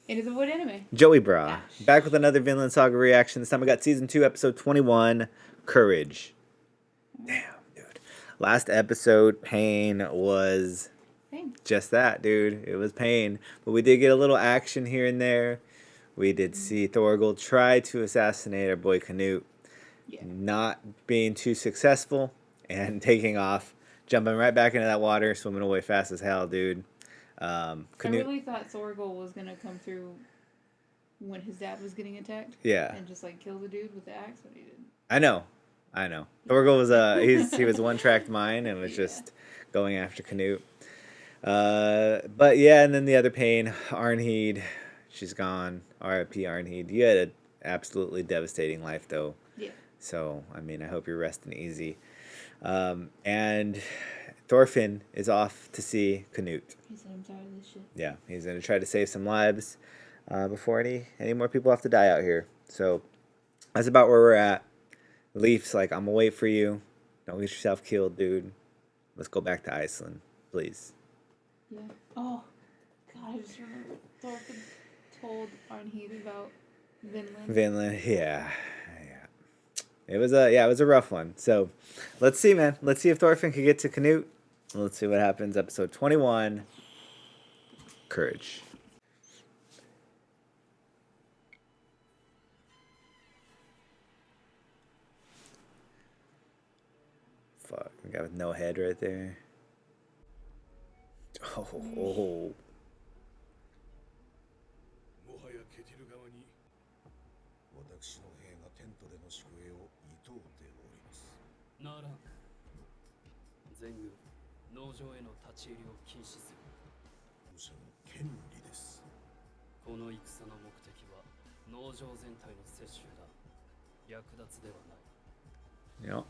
It is a wood anime. Joey Bra. Back with another Vinland Saga reaction. This time I got season 2, episode 21, Courage. Damn, dude. Last episode, Pain, was just that, dude. It was pain. But we did get a little action here and there. We did see Thorgil try to assassinate our boy Canute. Yeah. Not being too successful and taking off. Jumping right back into that water, swimming away fast as hell, dude. I really thought Thorgil was going to come through when his dad was getting attacked. Yeah. And just like kill the dude with the axe, but he didn't. I know. Thorgil was he was one-tracked mind and was just going after Canute. But yeah, and then the other Pain, Arnheid, she's gone. R.I.P. Arnheid. You had an absolutely devastating life, though. Yeah. So I mean, I hope you're resting easy. And Thorfinn is off to see Canute. He said, "I'm tired of this shit." Yeah, he's gonna try to save some lives before any more people have to die out here. So that's about where we're at. Leaf's like, I'm gonna wait for you. Don't get yourself killed, dude. Let's go back to Iceland, please. Yeah. Oh, God, I just remember Thorfinn told Arnheid about Vinland. Vinland, yeah. It was a rough one. So let's see, man. Let's see if Thorfinn can get to Canute. Let's see what happens. Episode 21, Courage. Fuck, the guy with no head right there. Oh. Yep.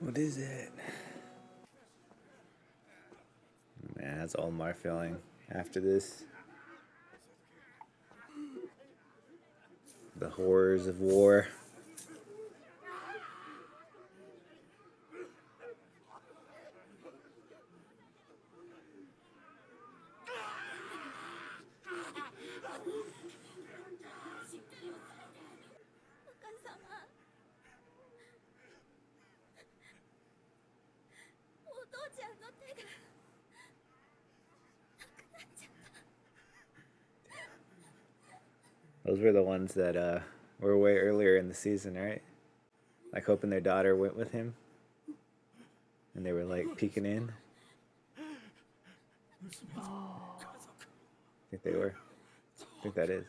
What is it? Man, how's Olmar feeling after this? The horrors of war. Those were the ones that were way earlier in the season, right? Like hoping their daughter went with him. And they were like peeking in. Oh. I think they were. I think that is.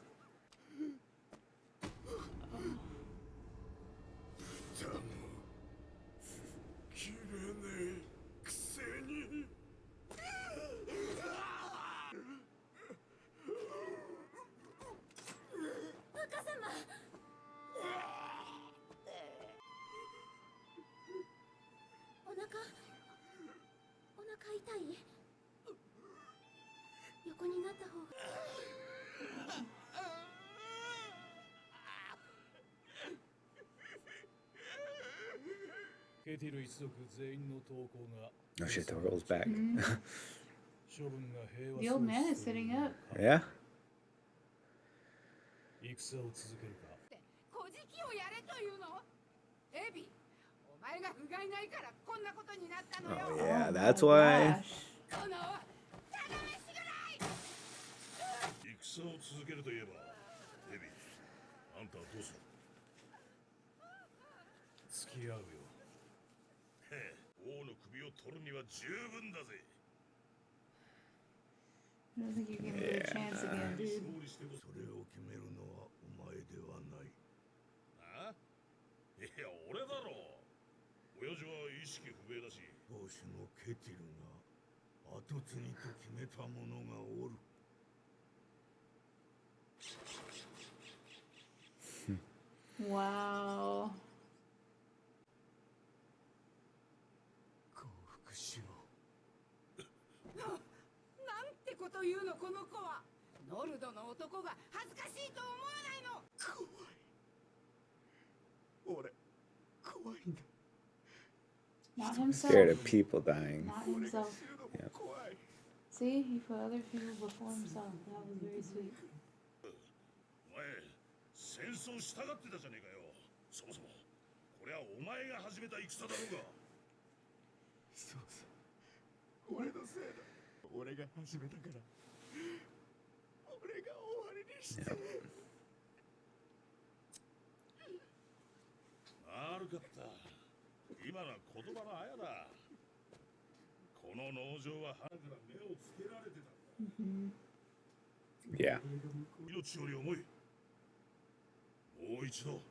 Oh shit, the roll's back. The old man is sitting up. Yeah? Oh yeah, Oh that's my why. gosh. 戦を続けるといえばデビあんたはどうする？付き合うよ。へえ、王の首を取るには十分だぜ。 I don't think you're gonna get a chance again, dude. それを決めるのはお前ではない。あ？いや、俺だろ。親父は意識不明だし。当主のケティルが後継ぎと決めた者がおる。Wow. 降伏しろ。なんてこと言うのこの子は。ノルドの男が恥ずかしいと思わないの。怖い。俺怖いんだ。Not himself. Scared of people dying. Not himself. Yep. See, he put other people before himself. That was very sweet. お前戦争したがってたじゃねえかよ。そもそもこれはお前が始めた戦だろうが。そうさ、俺のせいだ。俺が始めたから。俺が終わりにして。悪かった。今のは言葉のあやだ。この農場は花から目をつけられてたんだ。Yeah. 命より重い。もう一度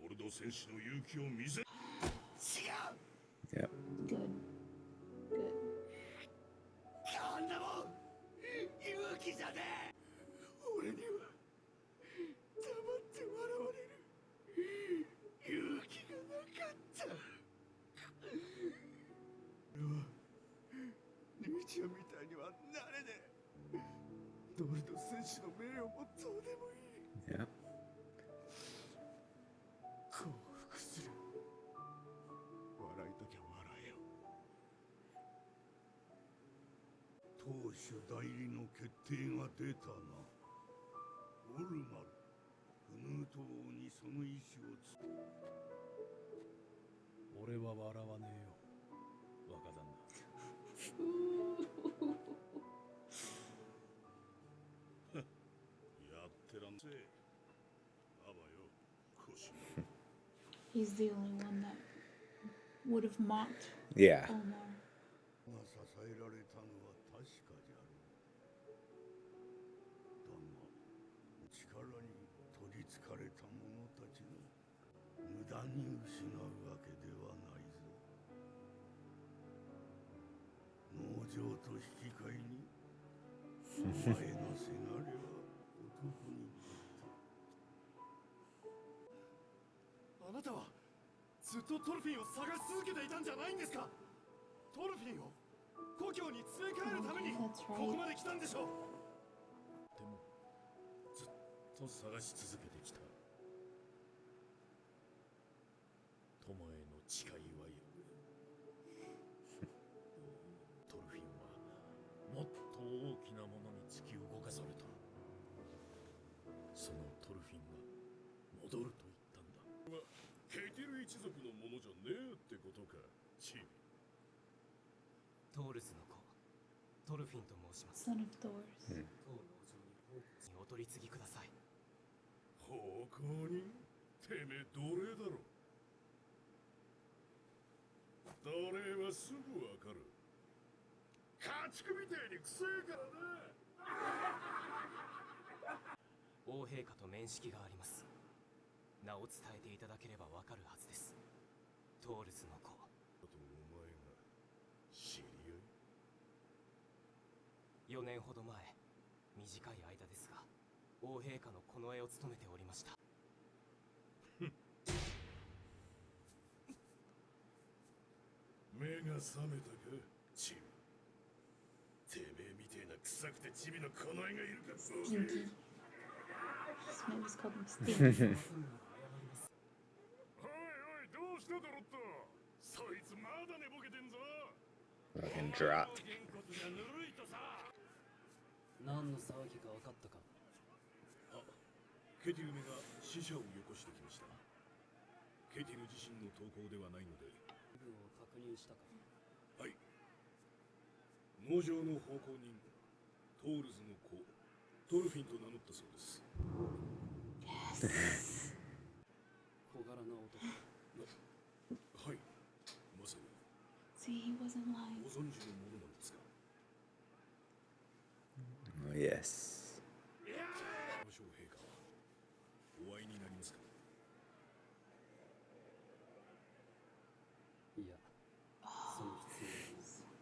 ノルド戦士の勇気を見せ。違う。 Yep. Good. Good. こんなもん勇気じゃねえ。俺には黙って笑われる勇気がなかった。俺は兄ちゃんみたいにはなれねえ。ノルド戦士の名誉もどうでもいい。 Yep. 降伏する。笑いときゃ笑えよ。当主代理の決定が出たな。オルマル、グヌート王にその意志をつ。俺は笑わねえよ、若旦那。やってらんせえ。あばよ、腰も。He's the only one that would have mocked Yeah. Olmar. が支えられたのは確かである。だが力に取りつかれた者たちの無駄に失うわけではないぞ。農場と引き換えにお前のせがれは男になった。あなたはずっとトルフィンを探し続けていたんじゃないんですか。トルフィンを故郷に連れ帰るために That's right. ここまで来たんでしょう。でもずっと探し続けてきた友への誓いはよ。トルフィンはもっと大きなものに突き動かされた。そのトルフィンが戻ると言ったんだ。ケテル一族のものじゃねえってことか、チーム。トールズの子、トルフィンと申します。 Son of Thors. 当農場にお取り次ぎください。奉公人？てめえ奴隷だろ。奴隷はすぐわかる。家畜みてえにくせえからな。王陛下と面識があります。名を伝えていただければわかるはずです。トールズの子。あとお前が知り合い？ 4年ほど前、短い間ですが、王陛下の近衛を務めておりました。目が覚めたか、チビ。てめえみてえな臭くてチビの近衛がいるか、ボケ。 Stinky. This man just called him Stinky. おいおい、どうしたドロット。そいつまだ寝ぼけてんぞ。 Fucking dropped. げんこつがぬるいとさ。何の騒ぎか分かったか。あ、ケティルめが死者をよこしてきました。ケティル自身の投稿ではないので。部分を確認したか。は農場の奉公人トールズの子トルフィンと名乗ったそうです。小柄な男。はい、まさに See, he wasn't ご lying. 存知のものなんですか。 Oh, yes. 少陛下はお会いになりますか。いや、その必要は。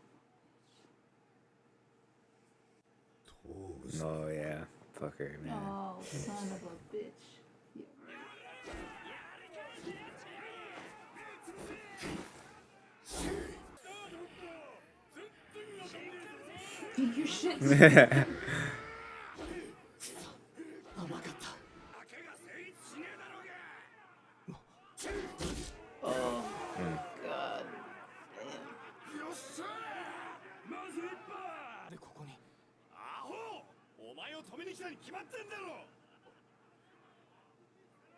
トールズ Oh, yeah. Fucker, man. Oh, son of a bitch. Dude, your shit. 甘かった。 Oh, God. でここに。アホ、お前を止めに来たに決まってんだろ。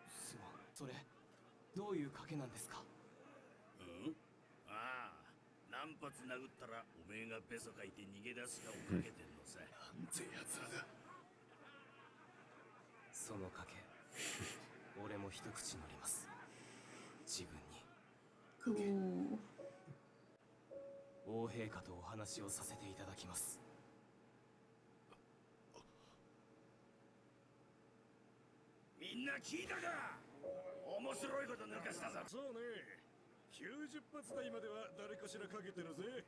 すまん。それどういう賭けなんですか。うん、ああ、何発殴ったらおめえがベソかいて逃げ出すかをかけてんのさ。なんてやつらだ。その賭け俺も一口乗ります。自分に。 Ooh. 王陛下とお話をさせていただきます。みんな聞いたか。面白いこと抜かしたぞ。そうね、90発台までは誰かしらかけてるぜ。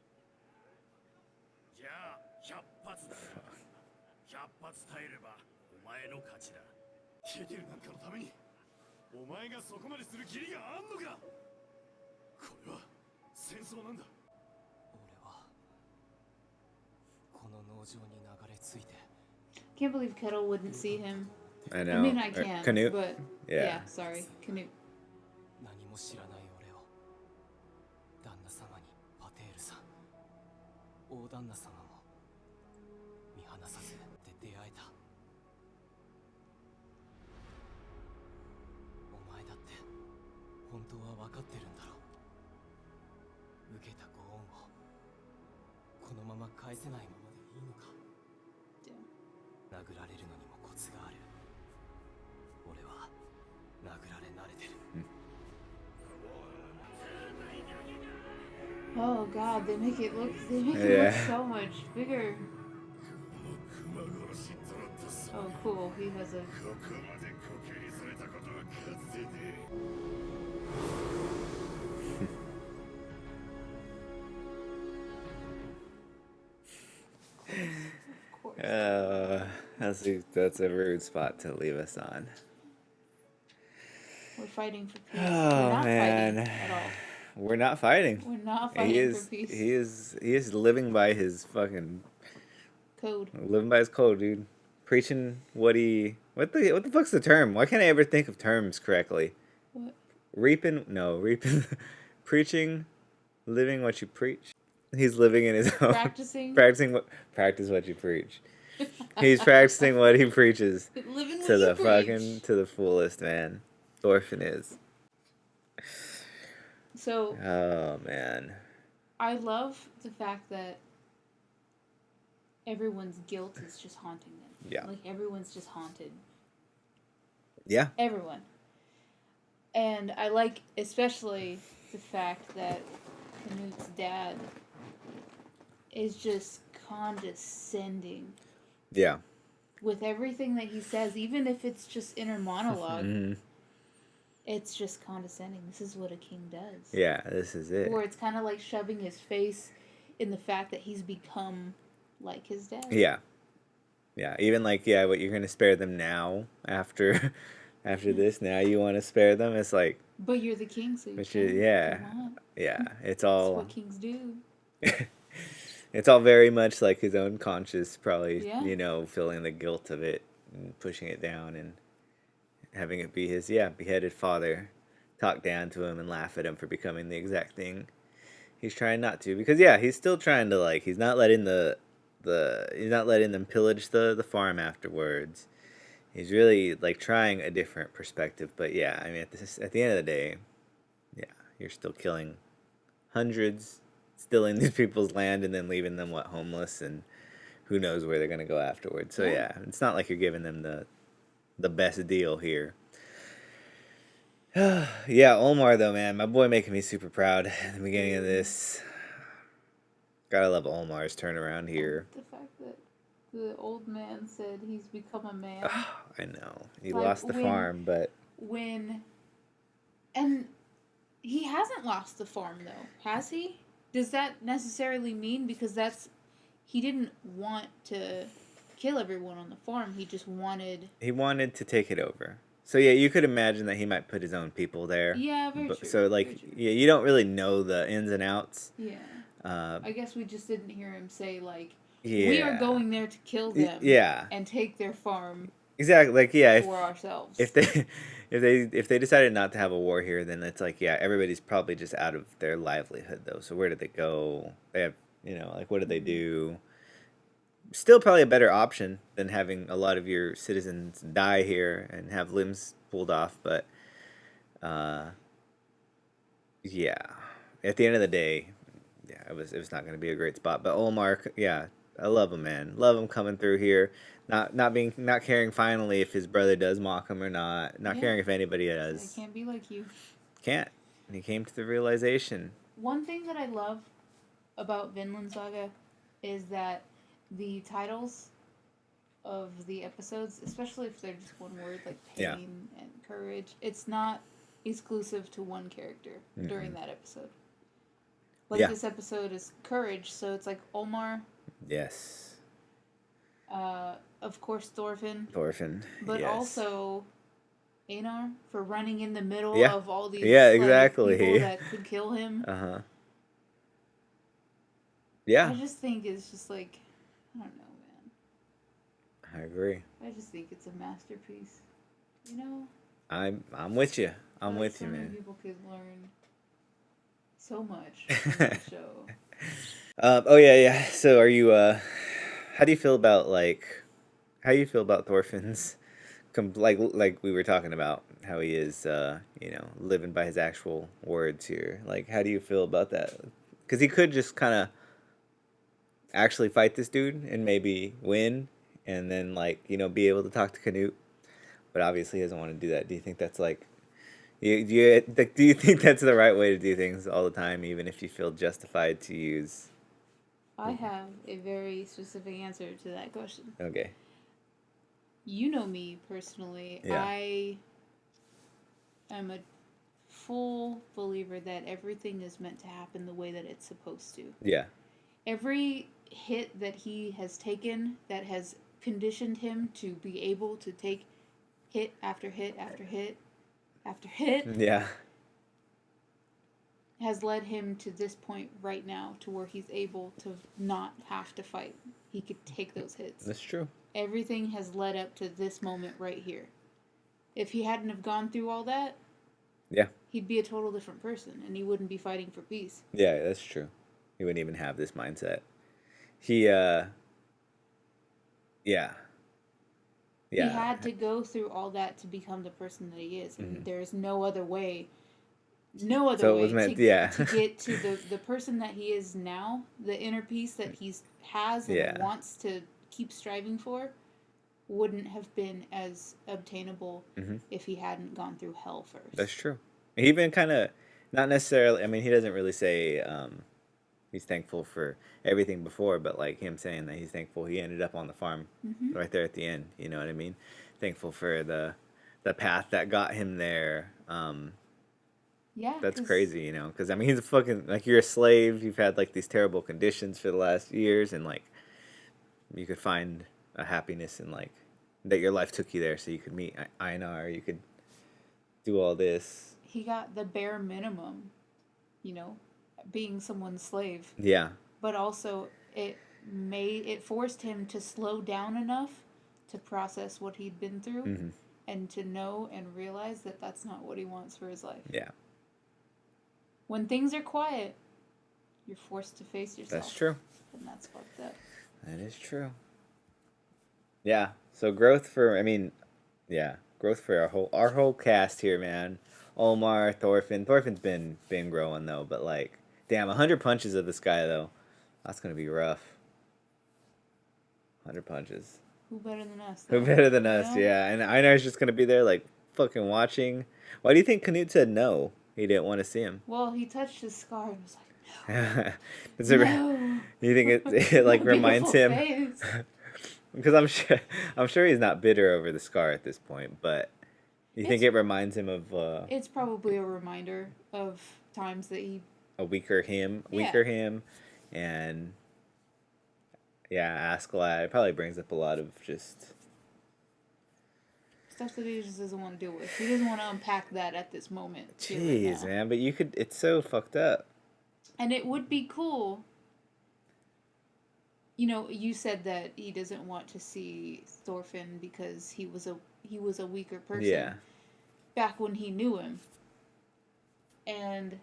じゃあ100発だ。100発耐えればお前の勝ちだ。ケゲルなんかのためにお前がそこまでする義理があんのか。これは戦争なんだ。俺はこの農場に流れ着いて。 Can't believe Kettle wouldn't see him. I I know. mean, I Or can, Canute? but Yeah. yeah, sorry, Canute. 何も知らない俺を旦那様にパテールさん、大旦那様も見放さずで出会えた。お前だって本当は分かってるんだろう。受けたご恩をこのまま返せないままでいいのか。 Damn. 殴られるのにもコツがある。俺は殴られ慣れてる。 Oh God, they make it look Yeah. so much bigger. Oh, cool. He has a. ここまでコケにされたことはかつてね。 Of course. That's a rude spot to leave us on. We're fighting for peace. Oh, We're not man. fighting at all. We're not fighting. We're not fighting He is for peace. he is living by his fucking Code. living by his code, dude. Preaching what the fuck's the term? Why can't I ever think of terms correctly? What? Reaping, preaching, living what you preach. He's living in his own Practicing. practice what you preach. He's practicing what he preaches Living to the what you fucking preach. to the fullest, man. Thorfinn is. So Oh man. I love the fact that everyone's guilt is just haunting them. Yeah. Like everyone's just haunted. Yeah. Everyone. And I like especially the fact that Canute's dad is just condescending Yeah. with everything that he says, even if it's just inner monologue. Mhm. It's just condescending. This is what a king does. Yeah, this is it. Or it's kind of like shoving his face in the fact that he's become like his dad. Yeah. Yeah, even like what you're going to spare them now after this, now you want to spare them. It's like But you're the king, so you Which can is- yeah. Come on. yeah, it's That's all what kings do. it's all very much like his own conscience probably, Yeah. feeling the guilt of it and pushing it down and having it be his beheaded father talk down to him and laugh at him for becoming the exact thing he's trying not to, because he's still trying to, like, he's not letting he's not letting them pillage the farm afterwards. He's really like trying a different perspective, but at the end of the day, you're still killing hundreds stealing these people's land and then leaving them homeless, and who knows where they're gonna go afterwards. So yeah, it's not like you're giving them the best deal here. Yeah, Olmar though, man, my boy making me super proud at the beginning of this. Gotta love Olmar's turnaround here. The fact that the old man said he's become a man. I know. He Like, lost the farm, but and he hasn't lost the farm though, has he? Does that necessarily mean, because he didn't want to kill everyone on the farm, he just wanted to take it over. So yeah, you could imagine that he might put his own people there. Yeah, very true. So like, yeah, you don't really know the ins and outs. Yeah. I guess we just didn't hear him say like, yeah, we are going there to kill them. Yeah. And take their farm. Exactly. Like, yeah. For ourselves. If they decided not to have a war here, then it's like, yeah, everybody's probably just out of their livelihood though. So where did they go? They have, like, what did they do? Still probably a better option than having a lot of your citizens die here and have limbs pulled off, but yeah, at the end of the day, yeah, it was not going to be a great spot. But Olmar, yeah, I love him, man. Love him coming through here, not caring finally if his brother does mock him or not caring if anybody does. I can't be like you. Can't. And he came to the realization. One thing that I love about Vinland Saga is that the titles of the episodes, especially if they're just one word, like pain and courage, it's not exclusive to one character during that episode. Like this episode is courage, so it's like Olmar. Yes. Of course, Thorfinn. But also Einar for running in the middle of all these exactly. people that could kill him. Yeah. I just think it's just like, I don't know, man. I agree. I just think it's a masterpiece. I'm with you. I'm with you, so man. Many people could learn so much from the show. Yeah. So are you how do you feel about Thorfinn's like we were talking about how he is living by his actual words here. Like, how do you feel about that? Cuz he could just kind of actually fight this dude and maybe win and then be able to talk to Canute, but obviously he doesn't want to do that. Do you think that's do you think that's the right way to do things all the time, even if you feel justified to use? I have a very specific answer to that question. Okay. You know me personally. Yeah. I am a full believer that everything is meant to happen the way that it's supposed to. Yeah. Every hit that he has taken that has conditioned him to be able to take hit after hit after hit after hit. Yeah. Has led him to this point right now to where he's able to not have to fight. He could take those hits. That's true. Everything has led up to this moment right here. If he hadn't have gone through all that, he'd be a total different person and he wouldn't be fighting for peace. Yeah, that's true. He wouldn't even have this mindset. He He had to go through all that to become the person that he is. And there's no other way to get to the person that he is now, the inner peace that he has and wants to keep striving for, wouldn't have been as obtainable if he hadn't gone through hell first. That's true. He even kind of, not necessarily, I mean, he doesn't really say he's thankful for everything before, but like him saying that he's thankful he ended up on the farm right there at the end. You know what I mean? Thankful for the path that got him there. That's crazy, because I mean, he's a fucking, like, you're a slave. You've had like these terrible conditions for the last years, and like you could find a happiness in like that your life took you there, so you could meet Einar, you could do all this. He got the bare minimum, being someone's slave. Yeah. But also it forced him to slow down enough to process what he'd been through and to know and realize that that's not what he wants for his life. Yeah. When things are quiet, you're forced to face yourself. That's true. And that's fucked up. That is true. Yeah. So growth for our whole cast here, man. Olmar, Thorfinn. Thorfinn's been growing though, but like Damn, 100 punches of this guy, though. That's going to be rough. 100 punches. Who better than us? Though? Who better than us, yeah. And Einar's just going to be there, like, fucking watching. Why do you think Canute said no? He didn't want to see him. Well, he touched his scar and was like, no. You think it like, reminds him? Because I'm sure he's not bitter over the scar at this point, but you think it reminds him of... It's probably a reminder of times that he... A weaker him, and... Yeah, Askeladd. It probably brings up a lot of just... stuff that he just doesn't want to deal with. He doesn't want to unpack that at this moment. Jeez, man, but you could... It's so fucked up. And it would be cool... You know, you said that he doesn't want to see Thorfinn because he was a weaker person. Yeah. Back when he knew him. And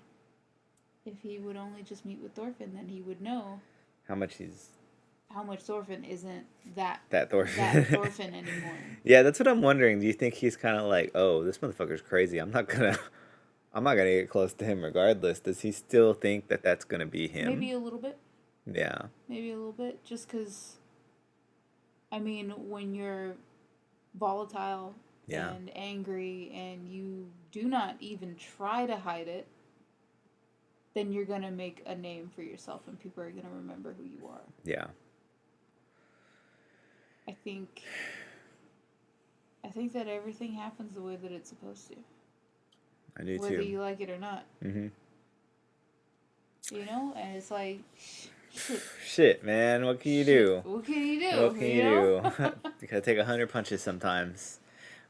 if he would only just meet with Thorfinn, then he would know how much Thorfinn isn't that Thorfinn anymore. Yeah, that's what I'm wondering. Do you think he's kind of like, oh, this motherfucker's crazy. I'm not gonna get close to him regardless. Does he still think that that's gonna be him? Maybe a little bit. Yeah. Maybe a little bit, just because, I mean, when you're volatile and angry and you do not even try to hide it, then you're going to make a name for yourself and people are going to remember who you are. Yeah. I think that everything happens the way that it's supposed to. I do too. Whether you like it or not. Mm-hmm. You know? And it's like... Shit, man. What can you do? What can you do? What can you do? You gotta take 100 punches sometimes.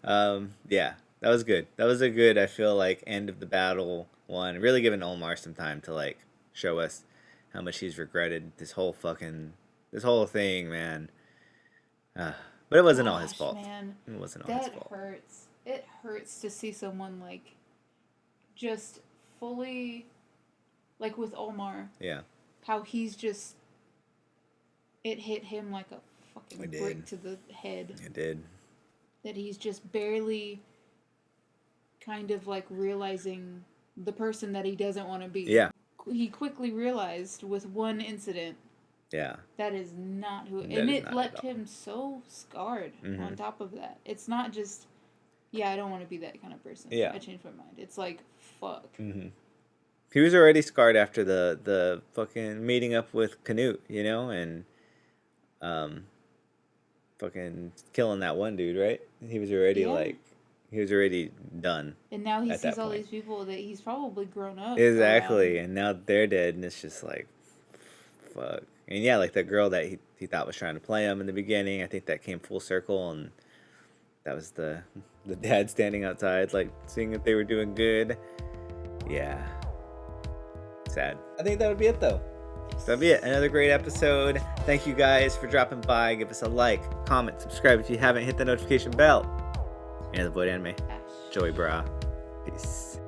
Yeah, that was good. That was a good, I feel like, end of the battle one. Really giving Olmar some time to, like, show us how much he's regretted this whole thing, man. But it wasn't all his fault. Man, it wasn't all his fault. That hurts. It hurts to see someone, like, just fully, like with Olmar. Yeah. How he's just... It hit him like a fucking brick to the head. It did. That he's just barely kind of like realizing the person that he doesn't want to be. Yeah. He quickly realized with one incident. Yeah. That is not who... And it left him so scarred on top of that. It's not just, yeah, I don't want to be that kind of person. Yeah. I changed my mind. It's like, fuck. Mm-hmm. He was already scarred after the fucking meeting up with Canute, you know, and fucking killing that one dude, right? He was already done. And now he sees all these people that he's probably grown up. Exactly, and now they're dead, and it's just like, fuck. And yeah, like that girl that he thought was trying to play him in the beginning, I think that came full circle, and that was the dad standing outside, like, seeing if they were doing good. Yeah. Sad. I think that would be it, though. So that'd be it. Another great episode. Thank you guys for dropping by. Give us a like, comment, subscribe if you haven't. Hit the notification bell. And the Void Anime. Joey Bra. Peace.